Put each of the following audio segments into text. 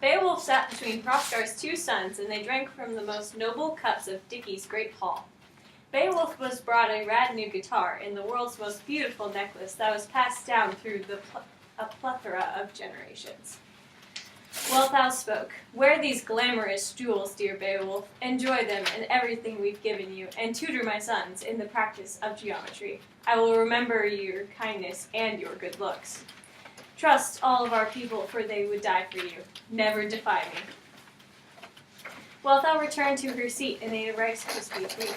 Beowulf sat between Hrothgar's two sons, and they drank from the most noble cups of Dicky's great hall. Beowulf was brought a rad new guitar and the world's most beautiful necklace that was passed down through a plethora of generations. Well, thou spoke. Wear these glamorous jewels, dear Beowulf. Enjoy them and everything we've given you, and tutor my sons in the practice of geometry. I will remember your kindness and your good looks. Trust all of our people, for they would die for you. Never defy me. Wealhtheow returned to her seat and ate a Rice Krispie treat.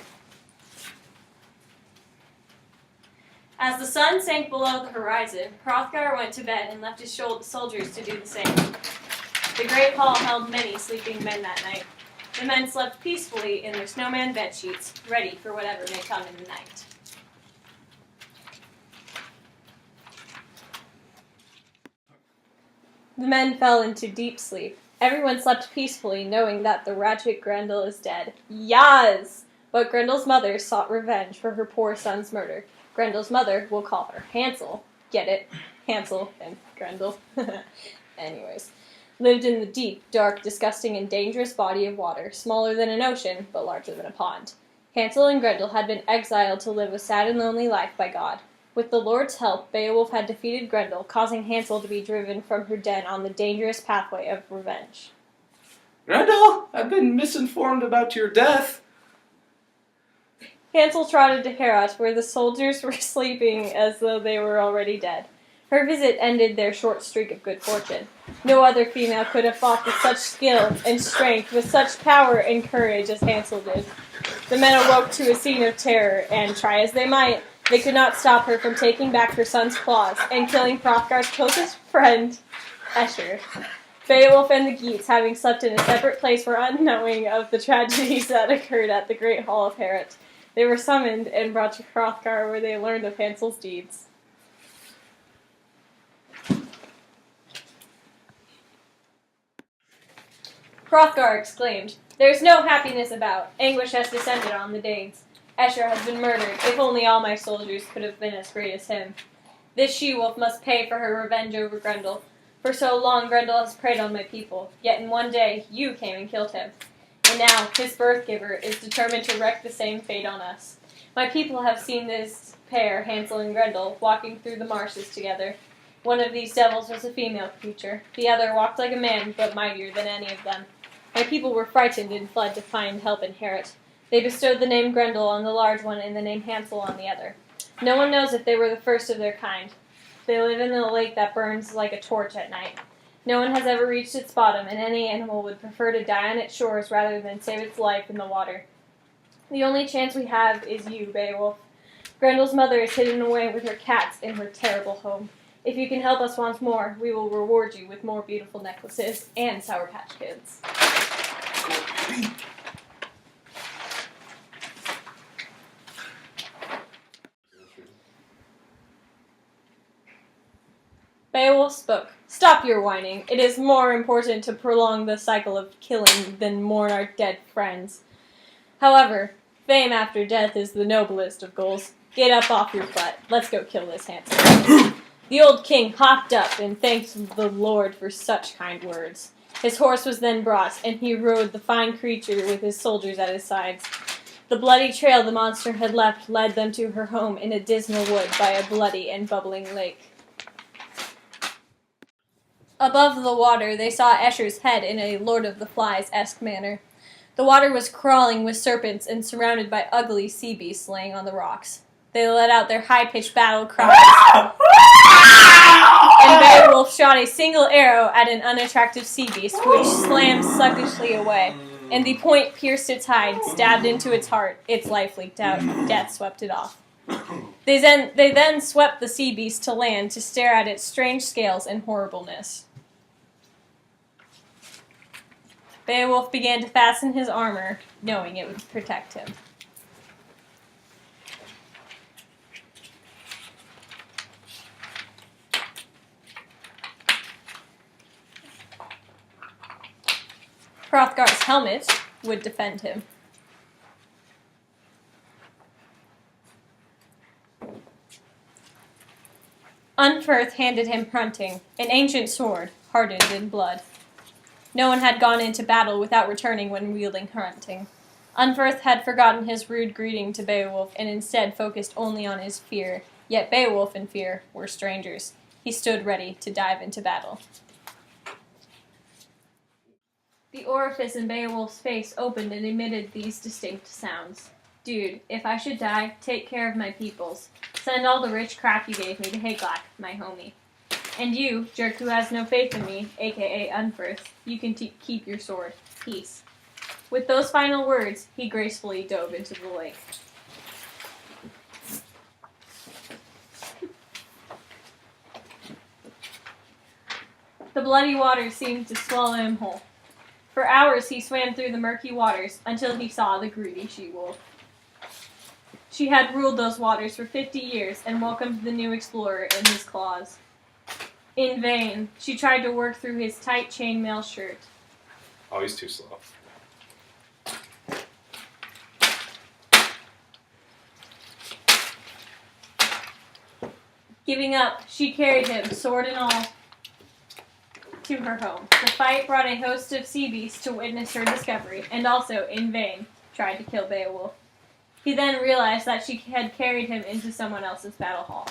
As the sun sank below the horizon, Hrothgar went to bed and left his soldiers to do the same. The great hall held many sleeping men that night. The men slept peacefully in their snowman bedsheets, ready for whatever may come in the night. The men fell into deep sleep. Everyone slept peacefully, knowing that the wretched Grendel is dead. Yas! But Grendel's mother sought revenge for her poor son's murder. Grendel's mother, we'll call her Hansel. Get it? Hansel and Grendel. Anyways. Lived in the deep, dark, disgusting, and dangerous body of water, smaller than an ocean, but larger than a pond. Hansel and Grendel had been exiled to live a sad and lonely life by God. With the Lord's help, Beowulf had defeated Grendel, causing Hansel to be driven from her den on the dangerous pathway of revenge. Grendel, I've been misinformed about your death. Hansel trotted to Heorot, where the soldiers were sleeping as though they were already dead. Her visit ended their short streak of good fortune. No other female could have fought with such skill and strength, with such power and courage as Hansel did. The men awoke to a scene of terror, and, try as they might, they could not stop her from taking back her son's claws and killing Hrothgar's closest friend, Escher. Beowulf and the Geats, having slept in a separate place, were unknowing of the tragedies that occurred at the great hall of Heorot. They were summoned and brought to Hrothgar, where they learned of Hansel's deeds. Hrothgar exclaimed, "There's no happiness about. Anguish has descended on the Danes. Escher has been murdered. If only all my soldiers could have been as great as him. This she-wolf must pay for her revenge over Grendel. For so long Grendel has preyed on my people, yet in one day you came and killed him. And now his birth-giver is determined to wreak the same fate on us. My people have seen this pair, Hansel and Grendel, walking through the marshes together. One of these devils was a female creature. The other walked like a man, but mightier than any of them. My people were frightened and fled to find help in Heorot. They bestowed the name Grendel on the large one and the name Hansel on the other. No one knows if they were the first of their kind. They live in a lake that burns like a torch at night. No one has ever reached its bottom, and any animal would prefer to die on its shores rather than save its life in the water. The only chance we have is you, Beowulf. Grendel's mother is hidden away with her cats in her terrible home. If you can help us once more, we will reward you with more beautiful necklaces and Sour Patch Kids." Beowulf spoke. "Stop your whining. It is more important to prolong the cycle of killing than mourn our dead friends. However, fame after death is the noblest of goals. Get up off your butt. Let's go kill this Hansel." The old king hopped up and thanked the Lord for such kind words. His horse was then brought, and he rode the fine creature with his soldiers at his sides. The bloody trail the monster had left led them to her home in a dismal wood by a bloody and bubbling lake. Above the water, they saw Escher's head in a Lord of the Flies-esque manner. The water was crawling with serpents and surrounded by ugly sea beasts laying on the rocks. They let out their high-pitched battle cries, and Beowulf shot a single arrow at an unattractive sea beast, which slammed sluggishly away, and the point pierced its hide, stabbed into its heart. Its life leaked out. Death swept it off. They then swept the sea beast to land to stare at its strange scales and horribleness. Beowulf began to fasten his armor, knowing it would protect him. Hrothgar's helmet would defend him. Unferth handed him Hrunting, an ancient sword, hardened in blood. No one had gone into battle without returning when wielding hunting. Unferth had forgotten his rude greeting to Beowulf and instead focused only on his fear, yet Beowulf and fear were strangers. He stood ready to dive into battle. The orifice in Beowulf's face opened and emitted these distinct sounds. Dude, if I should die, take care of my peoples. Send all the rich crap you gave me to Hagelak, my homie. And you, jerk who has no faith in me, aka Unferth, you can keep your sword. Peace. With those final words, he gracefully dove into the lake. The bloody waters seemed to swallow him whole. For hours he swam through the murky waters until he saw the greedy she-wolf. She had ruled those waters for 50 years and welcomed the new explorer in his claws. In vain, she tried to work through his tight chainmail shirt. Oh, he's too slow. Giving up, she carried him, sword and all, to her home. The fight brought a host of sea beasts to witness her discovery, and also, in vain, tried to kill Beowulf. He then realized that she had carried him into someone else's battle hall.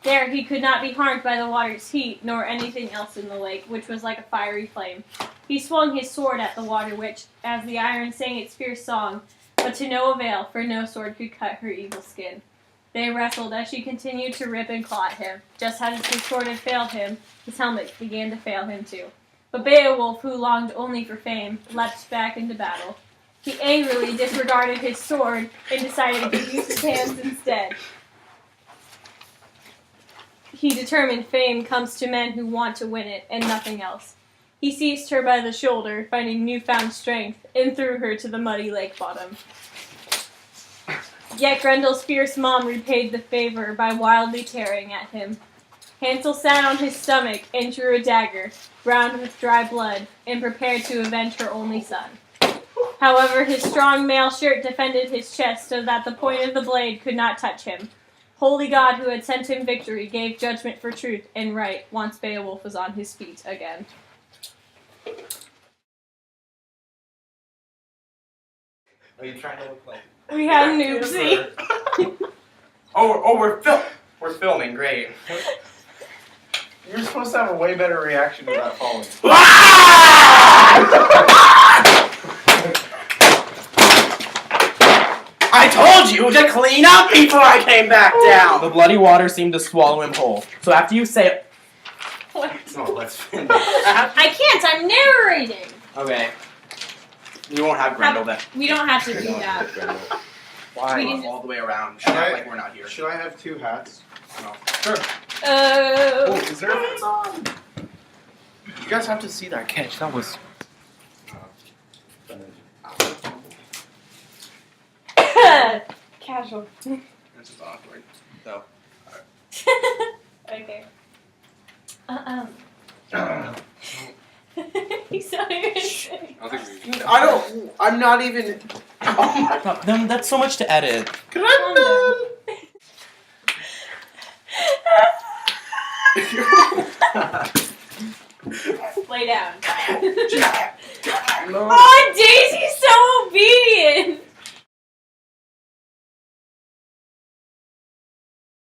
There he could not be harmed by the water's heat, nor anything else in the lake, which was like a fiery flame. He swung his sword at the water witch, as the iron sang its fierce song, but to no avail, for no sword could cut her evil skin. They wrestled as she continued to rip and claw at him. Just as his sword had failed him, his helmet began to fail him too. But Beowulf, who longed only for fame, leapt back into battle. He angrily disregarded his sword and decided to use his hands instead. He determined fame comes to men who want to win it, and nothing else. He seized her by the shoulder, finding newfound strength, and threw her to the muddy lake bottom. Yet Grendel's fierce mom repaid the favor by wildly tearing at him. Hansel sat on his stomach and drew a dagger, browned with dry blood, and prepared to avenge her only son. However, his strong mail shirt defended his chest so that the point of the blade could not touch him. Holy God, who had sent him victory, gave judgment for truth and right once Beowulf was on his feet again. Are you trying to look like... We had an oopsie. We're filming, great. You're supposed to have a way better reaction to that falling. I told you to clean up before I came back down! The bloody water seemed to swallow him whole. So after you say it... What? Oh, let's finish. I can't, I'm narrating! Okay. You won't have Grendel then. We don't have to do that. Why? We can All the way around. Act like we're not here. Should I have two hats? No. Sure. Oh, is there hats on? You guys have to see that catch. That was... Casual. This is awkward. So. Okay. He's not even saying. I'm not even... Oh my god. Then that's so much to edit. Lay down. No. Oh, Daisy's so obedient!